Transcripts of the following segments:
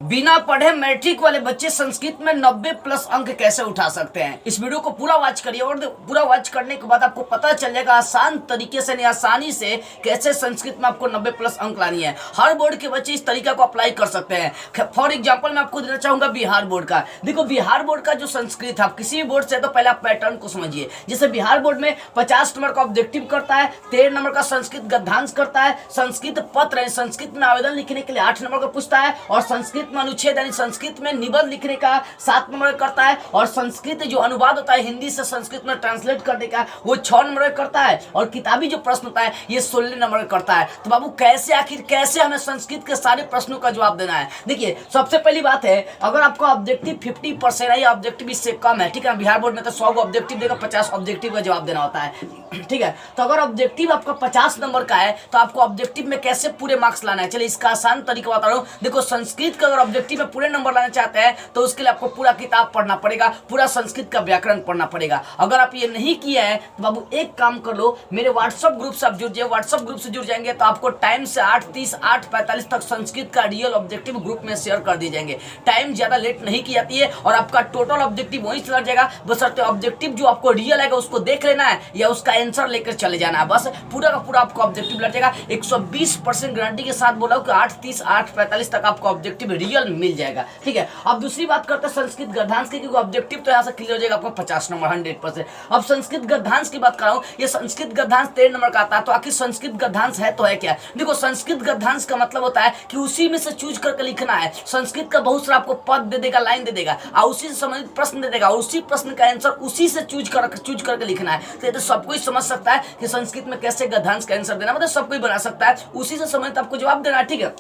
बिना पढ़े मैट्रिक वाले बच्चे संस्कृत में 90 प्लस अंक कैसे उठा सकते हैं। इस वीडियो को पूरा वॉच करिए और पूरा वॉच करने के बाद आपको पता चलेगा आसान तरीके से आसानी से कैसे संस्कृत में आपको 90 प्लस अंक लानी है। हर बोर्ड के बच्चे इस तरीका को अप्लाई कर सकते हैं। फॉर एग्जांपल मैं आपको देना चाहूंगा बिहार बोर्ड का। देखो बिहार बोर्ड का जो संस्कृत है, आप किसी भी बोर्ड से तो पहले आप पैटर्न को समझिए। जैसे बिहार बोर्ड में 50 नंबर का ऑब्जेक्टिव करता है, 13 नंबर का संस्कृत गद्यांश करता है, संस्कृत पत्र संस्कृत में आवेदन लिखने के लिए 8 नंबर का पूछता है, और संस्कृत में अनुच्छेद यानी संस्कृत में निबंध लिखने का 7 नंबर करता है, और संस्कृत जो अनुवाद होता है हिंदी से संस्कृत में ट्रांसलेट करने का वो 6 नंबर करता है, और किताबी जो प्रश्न होता है ये 16 नंबर करता है। तो बाबू कैसे हमें संस्कृत के सारे प्रश्नों का जवाब देना है। देखिए सबसे पहली बात है, अगर आपका ऑब्जेक्टिव 50% है या ऑब्जेक्टिव इससे कम है, ठीक है, बिहार बोर्ड में तो 100 ऑब्जेक्टिव देगा, 50 ऑब्जेक्टिव का जवाब देना होता है, ठीक है। तो अगर ऑब्जेक्टिव आपका 50 नंबर का है तो आपको ऑब्जेक्टिव में कैसे पूरे मार्क्स लाना है, चलिए इसका आसान तरीका बता रहा हूँ। देखो संस्कृत का अगर ऑब्जेक्टिव में पूरे नंबर लाना चाहते हैं तो उसके लिए आपको पूरा किताब पढ़ना पड़ेगा, पूरा संस्कृत का व्याकरण पढ़ना पड़ेगा। अगर आप ये नहीं किया है तो बाबू एक काम कर लो, मेरे व्हाट्सएप ग्रुप से आप जुड़ जाइए। व्हाट्सएप ग्रुप से जुड़ जाएंगे तो आपको टाइम से 8:30 8:45 तक संस्कृत का रियल ऑब्जेक्टिव ग्रुप में शेयर कर दी जाएंगे। टाइम ज्यादा लेट नहीं की जाती है और आपका टोटल ऑब्जेक्टिव वहीं से लग जाएगा। बशर्ते ऑब्जेक्टिव जो आपको रियल आएगा उसको देख लेना है या उसका आंसर लेकर चले जाना है, बस पूरा का पूरा आपको ऑब्जेक्टिव लग जाएगा। 120% गारंटी के साथ बोला कि 8:30 8:45 तक आपको ऑब्जेक्टिव रियल मिल जाएगा, ठीक है। अब दूसरी बात करते हैं संस्कृत गद्यांश की, क्योंकि ऑब्जेक्टिव तो यहाँ से क्लियर हो जाएगा आपको 50 नंबर 100%। अब संस्कृत गद्यांश की बात कर रहा हूँ, ये संस्कृत गद्यांश 13 नंबर का आता है। तो आखिर संस्कृत गद्यांश है तो है क्या? देखो संस्कृत गद्यांश का मतलब होता है कि उसी में से चूज करके लिखना है। संस्कृत का बहुत सारा आपको पद दे देगा, लाइन दे देगा, और उसी से संबंधित प्रश्न दे देगा, उसी प्रश्न का आंसर उसी से चूज करके लिखना है। तो ये तो सब कोई समझ सकता है कि संस्कृत में कैसे गद्यांश का आंसर देना, मतलब सब कोई बना सकता है, उसी से संबंधित आपको जवाब देना है, ठीक है।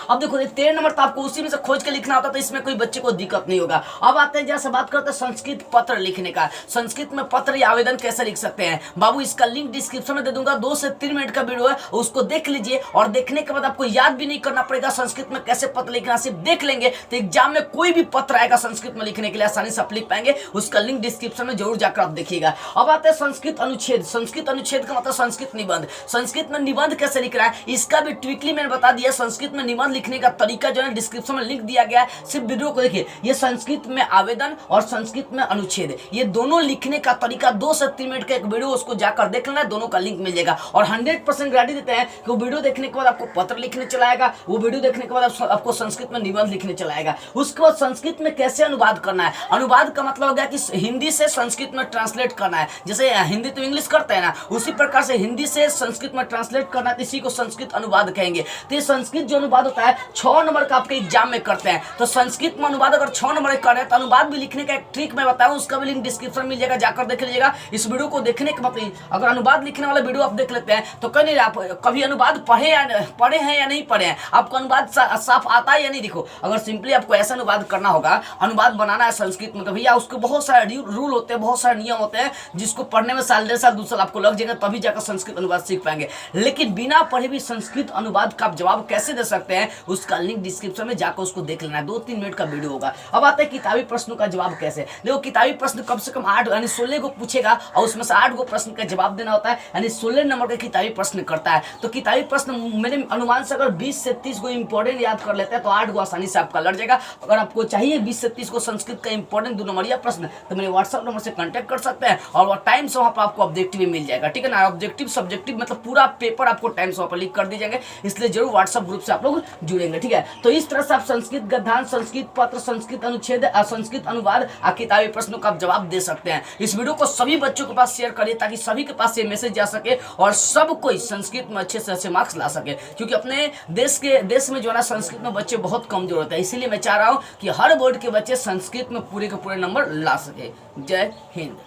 अब देखो 13 नंबर तो आपको उसी में से खोज के लिखना होता है, तो इसमें कोई बच्चे को दिक्कत नहीं होगा। अब आते हैं जैसे बात करते हैं संस्कृत पत्र लिखने का। संस्कृत में पत्र या आवेदन कैसे लिख सकते हैं, बाबू इसका लिंक डिस्क्रिप्शन में दे दूंगा। 2 से 3 मिनट का वीडियो है, उसको देख लीजिए, और देखने के बाद आपको याद भी नहीं करना पड़ेगा संस्कृत में कैसे पत्र लिखना, सिर्फ देख लेंगे तो एग्जाम में कोई भी पत्र आएगा संस्कृत में लिखने के लिए आसानी से आप लिख पाएंगे। उसका लिंक डिस्क्रिप्शन में जरूर जाकर आप देखिएगा। अब आते हैं संस्कृत अनुच्छेद। संस्कृत अनुच्छेद का मतलब संस्कृत निबंध। संस्कृत में निबंध कैसे लिख रहा है इसका भी ट्विकली मैंने बता दिया। संस्कृत में निबंध लिखने का तरीका जो है डिस्क्रिप्शन में लिख दिया गया है, सिर्फ वीडियो को देखिए। ये संस्कृत में आवेदन और संस्कृत में अनुच्छेद, ये दोनों लिखने का तरीका 2 से 3 मिनट का एक वीडियो, उसको जाकर देख लेना, दोनों का लिंक मिल जाएगा। और 100% गारंटी देते हैं कि वो वीडियो देखने के बाद आपको पत्र लिखने चलाएगा, वो वीडियो देखने के बाद आपको संस्कृत में निबंध लिखने चलाएगा। उसके बाद संस्कृत में कैसे अनुवाद करना है। अनुवाद का मतलब हो गया कि हिंदी से संस्कृत में ट्रांसलेट करना है। जैसे हिंदी तो इंग्लिश करते हैं ना, उसी प्रकार से हिंदी से संस्कृत में ट्रांसलेट करना है, इसी को संस्कृत अनुवाद कहेंगे। तो ये संस्कृत जो अनुवाद होता है 6 नंबर का आपके एग्जाम में करते हैं। तो संस्कृत में अनुवाद अगर 6 नंबर कर रहे हैं तो अनुवाद भी लिखने का एक ट्रिक मैं बताऊं, उसका भी लिंक डिस्क्रिप्शन मिल जाएगा, जाकर देख लीजिएगा। इस वीडियो को देखने के मतलब अगर अनुवाद लिखने वाला वीडियो आप देख लेते हैं तो कहीं आप कभी अनुवाद पढ़े हैं या नहीं पढ़े हैं, आपको अनुवाद साफ आता है या नहीं। देखो अगर सिंपली आपको ऐसा अनुवाद करना होगा, अनुवाद बनाना है संस्कृत में, तो भैया उसके बहुत सारे रूल होते हैं, बहुत सारे नियम होते हैं, जिसको पढ़ने में साल 1.5 साल 2 साल आपको लग जाएगा, तभी जाकर संस्कृत अनुवाद सीख पाएंगे। लेकिन बिना पढ़े भी संस्कृत अनुवाद का आप जवाब कैसे दे सकते हैं, उसका लिंक डिस्क्रिप्शन में जाकर उसको देख लेना है। 2-3 मिनट का वीडियो होगा। अब आते हैं किताबी प्रश्नों का जवाब कैसे। देखो किताबी प्रश्न कम से कम 8 यानी 16 को पूछेगा, और उसमें से 8 को प्रश्न का जवाब देना होता है, यानी 16 नंबर का किताबी प्रश्न करता है। तो किताबी प्रश्न मेरे अनुमान से अगर 20 से 30 को इंपॉर्टेंट याद कर लेते हैं तो 8 को आसानी से आपका लड़ जाएगा। अगर आपको चाहिए 20 से 30 को संस्कृत का इंपॉर्टेंट 2 नंबरिया प्रश्न, तो मेरे व्हाट्सएप नंबर से कांटेक्ट कर सकते हैं, और वो टाइम से वहाँ पर आपको ऑब्जेक्टिव मिल जाएगा, ठीक है ना। ऑब्जेक्टिव सब्जेक्टिव मतलब पूरा पेपर आपको टाइम से वहाँ पर लिख कर दी जाएंगे, इसलिए जरूर व्हाट्सएप ग्रुप से आप लोग जुड़ेंगे, ठीक है। तो इस तरह से आप संस्कृत गद्यांश, संस्कृत पत्र, संस्कृत अनुच्छेद, संस्कृत अनुवाद, किताबी प्रश्नों का आप जवाब दे सकते हैं। इस वीडियो को सभी बच्चों के पास शेयर करिए ताकि सभी के पास ये मैसेज जा सके और सब कोई संस्कृत में अच्छे से अच्छे मार्क्स ला सके, क्योंकि अपने देश में जो है ना संस्कृत में बच्चे बहुत कमजोर होते हैं। इसीलिए मैं चाह रहा हूँ कि हर बोर्ड के बच्चे संस्कृत में पूरे के पूरे नंबर ला सके। जय हिंद।